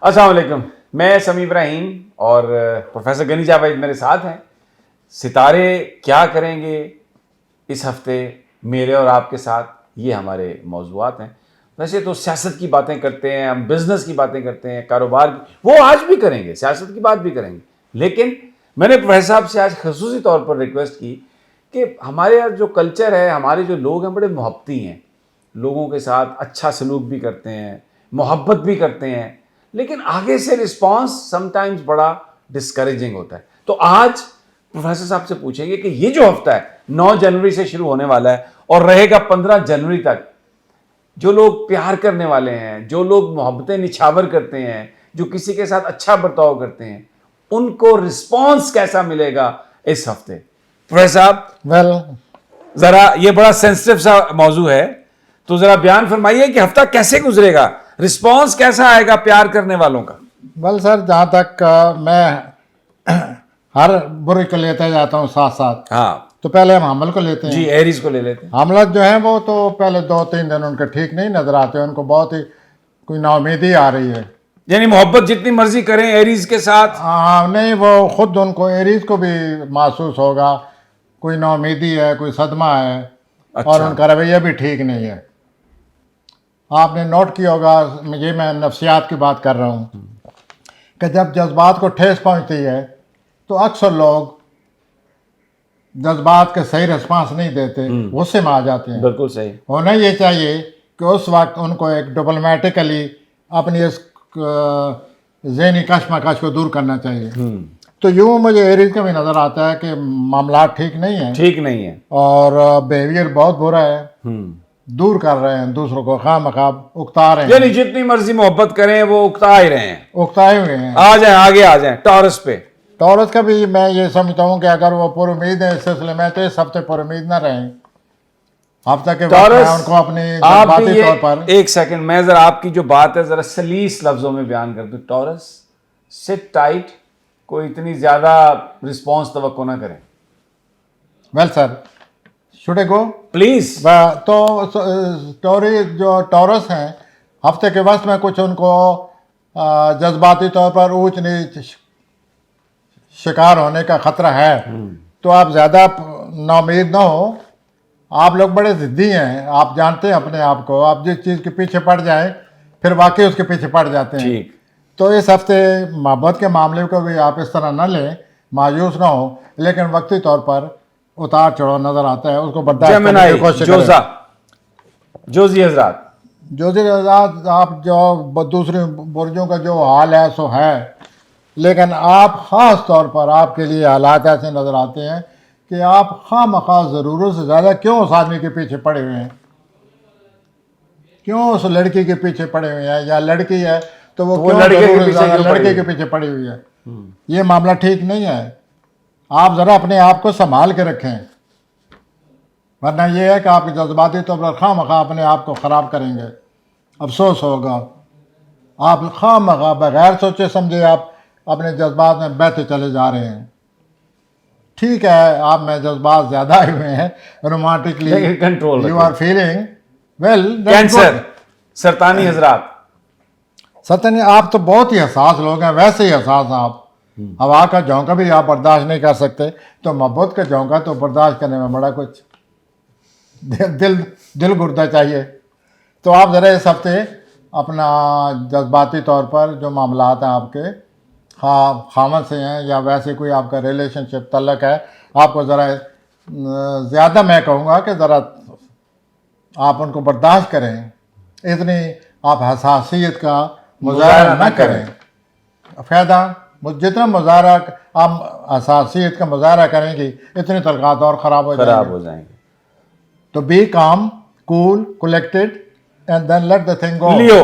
अस्सलाम वालेकुम। मैं समी इब्राहिम और प्रोफेसर गनी जावेद मेरे साथ हैं। सितारे क्या करेंगे इस हफ्ते मेरे और आपके साथ, ये हमारे मौज़ूआत हैं। वैसे तो सियासत की बातें करते हैं, हम बिज़नेस की बातें करते हैं, कारोबार की, वो आज भी करेंगे, सियासत की बात भी करेंगे। लेकिन मैंने प्रोफेसर साहब से आज खसूसी तौर पर रिक्वेस्ट की कि हमारे यहाँ जो कल्चर है, हमारे जो लोग हैं बड़े मोहब्बती हैं, लोगों के साथ अच्छा सलूक भी करते हैं, मोहब्बत भी करते हैं, लेकिन आगे से रिस्पांस समटाइम्स बड़ा डिस्करेजिंग होता है। तो आज प्रोफेसर साहब से पूछेंगे कि ये जो हफ्ता है 9 जनवरी से शुरू होने वाला है और रहेगा 15 जनवरी तक, जो लोग प्यार करने वाले हैं, जो लोग मोहब्बतें निछावर करते हैं, जो किसी के साथ अच्छा बर्ताव करते हैं, उनको रिस्पांस कैसा मिलेगा इस हफ्ते। प्रोफेसर साहब, वेल जरा ये बड़ा सेंसिटिव सा मौजू है, तो जरा बयान फरमाइए कि हफ्ता कैसे गुजरेगा, रिस्पांस कैसा आएगा प्यार करने वालों का। वेल सर, जहाँ तक मैं हर बुरे को लेते जाता हूँ साथ साथ। हाँ तो पहले हम हमल को लेते जी, हैं। एरीज को ले लेते हैं। हमला जो है वो तो पहले 2-3 दिन उनके ठीक नहीं नजर आते, उनको बहुत ही कोई नाउमीदी आ रही है। यानी मोहब्बत जितनी मर्जी करें एरीज के साथ। हाँ, नहीं, वो खुद उनको एरीज को भी महसूस होगा कोई नाउमीदी है, कोई सदमा है। अच्छा। और उनका रवैया भी ठीक नहीं है। आपने नोट किया होगा, ये मैं नफ्सियात की बात कर रहा हूँ, कि जब जज्बात को ठेस पहुँचती है तो अक्सर लोग जज्बात के सही रिस्पांस नहीं देते, गुस्से में आ जाते हैं। बिल्कुल सही। होना ये चाहिए कि उस वक्त उनको एक डिप्लोमेटिकली अपनी इस ज़हनी कशमकश को दूर करना चाहिए। तो यूँ मुझे एरीज का भी नज़र आता है कि मामला ठीक नहीं है, ठीक नहीं है। और बिहेवियर बहुत बुरा है। दूर कर रहे हैं दूसरों को, खामखाब उकता रहे यानी हैं, जितनी मर्जी मोहब्बत करें वो उकता ही रहे हैं। उकताए हुए हैं। आ जाएं, आगे आ जाएं टॉरस पे। टॉरस का भी मैं ये समझता हूँ कि अगर वो पुरुमीद है इस सिलसिले में, तो इस हफ्ते पुरुमीद न रहें। हफ्ते के वक्त में टॉरस, उनको अपनी आप भी जज्बाती ये तौर पर। एक सेकंड, मैं जरा आपकी जो बात है जरा सलीस लफ्जों में बयान कर दूं। टॉरस, सिट टाइट, कोई इतनी ज्यादा रिस्पांस तवक्को ना करें well sir, should I go please. तो टोरी जो टॉरस हैं, हफ्ते के वक्त में कुछ उनको जज्बाती तौर पर ऊंच नीच शिकार होने का खतरा है। तो आप ज़्यादा नाउमीद ना हो। आप लोग बड़े ज़िद्दी हैं, आप जानते हैं अपने आप को। आप जिस चीज़ के पीछे पड़ जाएं फिर वाकई उसके पीछे पड़ जाते हैं। ठीक। तो इस हफ्ते मोहब्बत के मामले को भी आप इस तरह ना लें, मायूस ना हो, लेकिन वक्ती तौर पर उतार चढ़ाव नज़र आता है, उसको बर्दाश्त करने जेमिनाई, की कोशिश जोजा, करें। जोजी हजरात, जोजी आज़ाद, आप जो दूसरे बुर्जों का जो हाल है सो है, लेकिन आप ख़ास तौर पर आपके लिए हालात ऐसे नज़र आते हैं कि आप खामखा ज़रूरत से ज़्यादा क्यों उस आदमी के पीछे पड़े हुए हैं, क्यों उस लड़की के पीछे पड़े हुए हैं, या लड़की है तो वो क्यों लड़के के ज़रूरत से पीछे ज़्यादा क्यों पड़ी लड़के हुई के है? पीछे पड़ी हुई है। ये मामला ठीक नहीं है। आप ज़रा अपने आप को संभाल के रखें, वरना ये है कि आप जज्बाती तौर पर खामखा अपने आप को ख़राब करेंगे, अफसोस होगा। आप खामखा बगैर सोचे समझे आप अपने जज्बात में बहते चले जा रहे हैं। ठीक है, आप में जज्बात ज़्यादा आए हुए हैं, romantically control you are feeling well. Cancer, सरतानी हजरात, सतन, आप तो बहुत ही हसास लोग हैं, वैसे ही हसास आप। हवा का झोंका भी आप बर्दाश्त नहीं कर सकते, तो मोहब्बत का झोंका तो बर्दाश्त करने में बड़ा कुछ दिल गुर्दा चाहिए। तो आप ज़रा इस हफ्ते अपना जज्बाती तौर पर जो मामलात हैं आपके खामद से हैं, या वैसे कोई आपका रिलेशनशिप तल्लक है, आपको ज़रा ज़्यादा, मैं कहूँगा कि ज़रा आप उनको बर्दाश्त करें। इतनी आप हसासियत का मुजाहरा ना करें। फ़ायदा जितना मुजाहरा आप हसासियत का मुजाहरा करेंगी, इतनी तलक़ात और ख़राब हो जाएंगे। तो be calm, cool, collected, and then let the thing go. Leo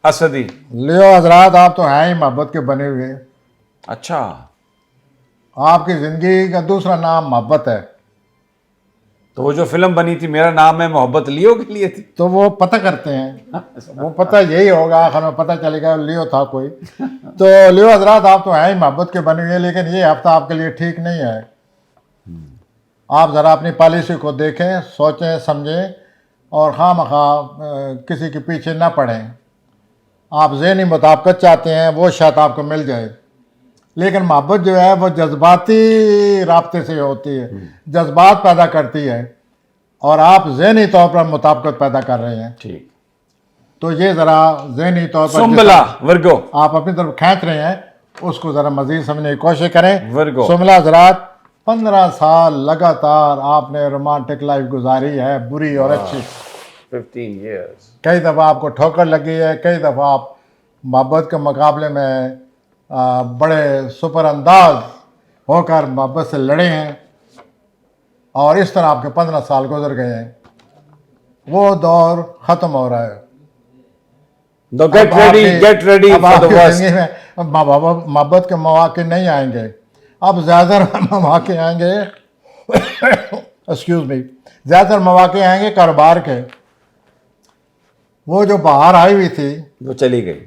असदी, लियो हजरात, आप तो हैं ही मोहब्बत के बने हुए। अच्छा, आपकी ज़िंदगी का दूसरा नाम मोहब्बत है। तो वो जो फिल्म बनी थी मेरा नाम है मोहब्बत, लियो के लिए थी। तो वो पता करते हैं, वो पता यही होगा, आखिर में पता चलेगा लियो था कोई। तो लियो हजरात, आप तो हैं ही मोहब्बत के बने हुए, लेकिन ये हफ्ता आपके लिए ठीक नहीं है। आप ज़रा अपनी पॉलिसी को देखें, सोचें, समझें, और खामखा किसी के पीछे ना पड़ें। आप ज़हनी मुताबिकत चाहते हैं वो शायद आपको मिल जाए, लेकिन मोहब्बत जो है वो जज्बाती राब्ते से होती है, जज्बात पैदा करती है, और आप ज़हनी तौर पर मुताबिकत पैदा कर रहे हैं। ठीक। तो ये ज़रा ज़हनी तौर पर सुम्बला वर्गो, आप अपनी तरफ खींच रहे हैं, उसको ज़रा मज़ीद समझने की कोशिश करें। वर्गो। सुमला हज़रात, 15 साल लगातार आपने रोमांटिक लाइफ गुजारी है, बुरी और अच्छी। 15 years। कई दफ़ा आपको ठोकर लगी है, कई दफ़ा आप मोहब्बत के मुकाबले में बड़े सुपर अंदाज होकर मोहब्बत से लड़े हैं, और इस तरह आपके 15 साल गुजर गए हैं। वो दौर ख़त्म हो रहा है। Get ready for the worst. मोहब्बत के मौके नहीं आएंगे, अब ज़्यादातर मौके आएंगे एक्सक्यूज मी, ज़्यादातर मौके आएंगे कारोबार के। वो जो बाहर आई हुई थी वो चली गई।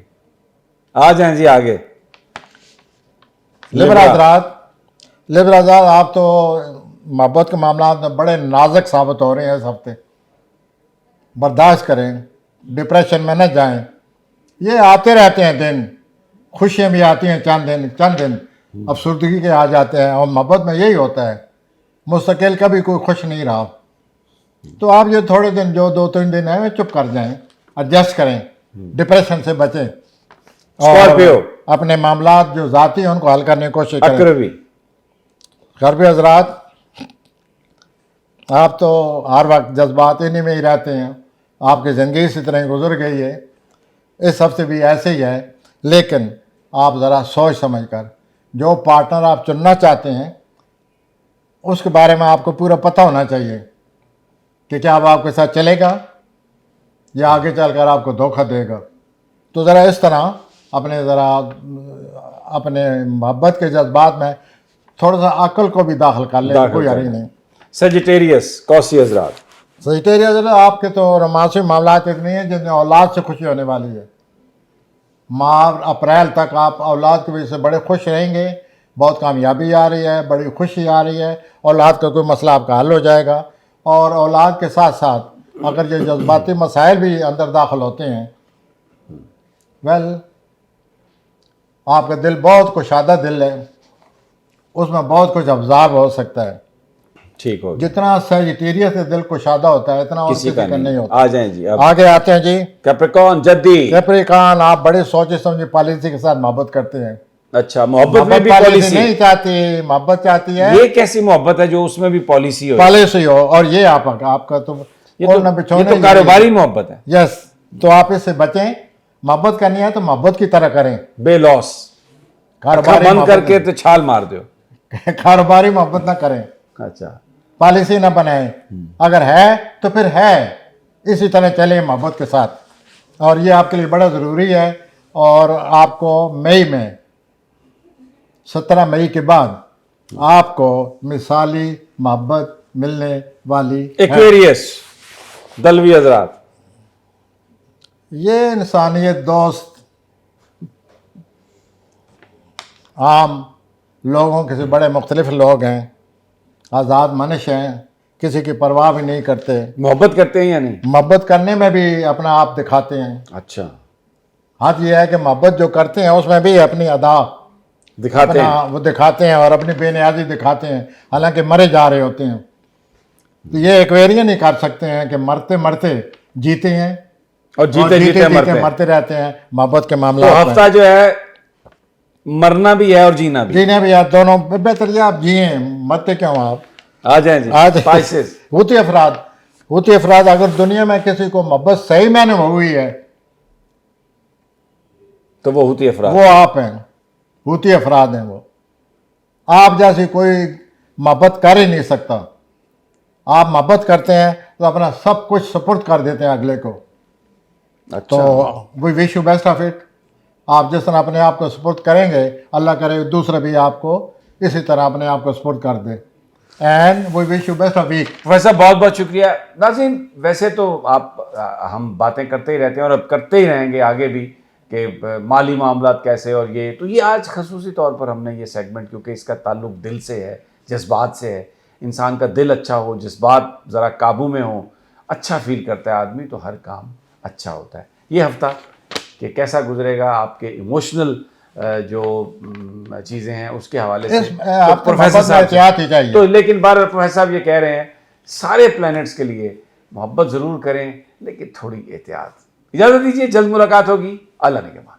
आ जाएं जी आगे। लिबरा हज़रात, आप तो मोहब्बत के मामला में बड़े नाजुक साबित हो रहे हैं इस हफ्ते। बर्दाश्त करें, डिप्रेशन में न जाएं। ये आते रहते हैं दिन, खुशियाँ भी आती हैं चंद दिन अफसरदगी के आ जाते हैं, और मोहब्बत में यही होता है, मुस्तकिल कभी कोई खुश नहीं रहा। तो आप ये थोड़े दिन जो 2-3 दिन है चुप कर जाएं, एडजस्ट करें, डिप्रेशन से बचें, स्कॉर्पियो अपने मामला जो ज़ाती हैं उनको हल करने की कोशिश करें। अकरबी हज़रात, आप तो हर वक्त जज्बात इन्हीं में ही रहते हैं, आपकी ज़िंदगी इसी तरह गुजर गई है, इस हफ्ते भी ऐसे ही है। लेकिन आप ज़रा सोच समझ कर जो पार्टनर आप चुनना चाहते हैं उसके बारे में आपको पूरा पता होना चाहिए कि क्या वो आपके साथ चलेगा या आगे चलकर आपको धोखा देगा। तो ज़रा इस तरह अपने मोहब्बत के जज्बात में थोड़ा सा अक्ल को भी दाखिल कर लें, कोई हरी नहीं। सजिटेरियस कौसी हज़रात, सजिटेरियस, आपके तो रोमांसिक मामला इतने हैं जिनमें औलाद से खुशी होने वाली है। मार्च अप्रैल तक आप औलाद की वजह से बड़े खुश रहेंगे, बहुत कामयाबी आ रही है, बड़ी खुशी आ रही है, औलाद का कोई मसला आपका हल हो जाएगा। और औलाद के साथ साथ अगर ये जज्बाती मसाइल भी अंदर दाखिल होते हैं, वेल, आपका दिल बहुत कुशादा दिल है, उसमें बहुत कुछ अब्ज़ॉर्ब हो सकता है। ठीक हो, जितना सजिटेरियस से दिल कुशादा होता है इतना और किसी का नहीं होता। आ जाएं जी, अब आगे आते हैं जी। कैप्रिकॉर्न जद्दी। कैप्रिकॉर्न, आप बड़े सोचे समझे पॉलिसी के साथ मोहब्बत करते हैं। अच्छा, मोहब्बत में भी पॉलिसी पॉलिसी नहीं चाहती, मोहब्बत चाहती है। ये कैसी मोहब्बत है जो उसमें भी पॉलिसी हो? पॉलिसी हो, और ये आपका तो ये तो कारोबारी मोहब्बत है। यस, तो आप इससे बचें। मोहब्बत करनी है तो मोहब्बत की तरह करें, बेलॉस, कारोबारी बंद करके तो छाल मार दो। कारोबारी मोहब्बत ना करें, अच्छा, पॉलिसी ना बनाएं। अगर है तो फिर है, इसी तरह चले मोहब्बत के साथ। और ये आपके लिए बड़ा ज़रूरी है। और आपको मई में 17 मई के बाद आपको मिसाली मोहब्बत मिलने वाली है। एक्वेरियस दलवी हज़रात, ये इंसानियत दोस्त आम लोगों के से बड़े मुख्तलिफ लोग हैं, आज़ाद मनुष्य हैं, किसी की परवाह भी नहीं करते, मोहब्बत करते हैं या नहीं? मोहब्बत करने में भी अपना आप दिखाते हैं। अच्छा, हाथ ये है कि मोहब्बत जो करते हैं उसमें भी अपनी अदा दिखाते हैं, वो दिखाते हैं और अपनी बेनियाजी दिखाते हैं, हालांकि मरे जा रहे होते हैं। तो ये एक्वेरियन ही कर सकते हैं कि मरते मरते जीते हैं और जीते जीते मरते रहते हैं मोहब्बत के मामला। तो हफ्ता जो है मरना भी है और जीना भी। जीने भी यार, दोनों बेहतर ये आप जिए, मरते क्यों आप। आ जाए जी, आज स्पाइसेस। होती अफराद अगर दुनिया में किसी को मोहब्बत सही मायने में हुई है तो वो हुती अफराद, वो आप हैं, हुती अफराद हैं। वो आप जैसी कोई मोहब्बत कर ही नहीं सकता। आप मोहब्बत करते हैं तो अपना सब कुछ सुपुर्द कर देते हैं अगले को। अच्छा, तो we wish you best of it. आप जिस तरह अपने आप को सुपुर्द करेंगे, अल्लाह करे दूसरे भी आपको इसी तरह अपने आप को सुपुर्द कर दे। And we wish you best of week. Professor बहुत बहुत शुक्रिया। नाज़रीन, वैसे तो हम बातें करते ही रहते हैं और अब करते ही रहेंगे आगे भी कि माली मामलात कैसे और ये, तो ये आज खसूसी तौर पर हमने ये सेगमेंट, क्योंकि इसका ताल्लुक दिल से है, जज्बात से है। इंसान का दिल अच्छा हो, जज्बात ज़रा काबू में हो, अच्छा फील करता है आदमी, तो हर काम अच्छा होता है। ये हफ्ता कि कैसा गुजरेगा आपके इमोशनल जो चीज़ें हैं उसके हवाले से। आपको प्रोफेसर मोहब्बत में साहब एहतियात ही चाहिए। तो लेकिन बार बार प्रोफेसर साहब ये कह रहे हैं सारे प्लैनेट्स के लिए मोहब्बत ज़रूर करें लेकिन थोड़ी एहतियात। इजाज़त दीजिए, जल्द मुलाकात होगी अल्लाह ने के बाद।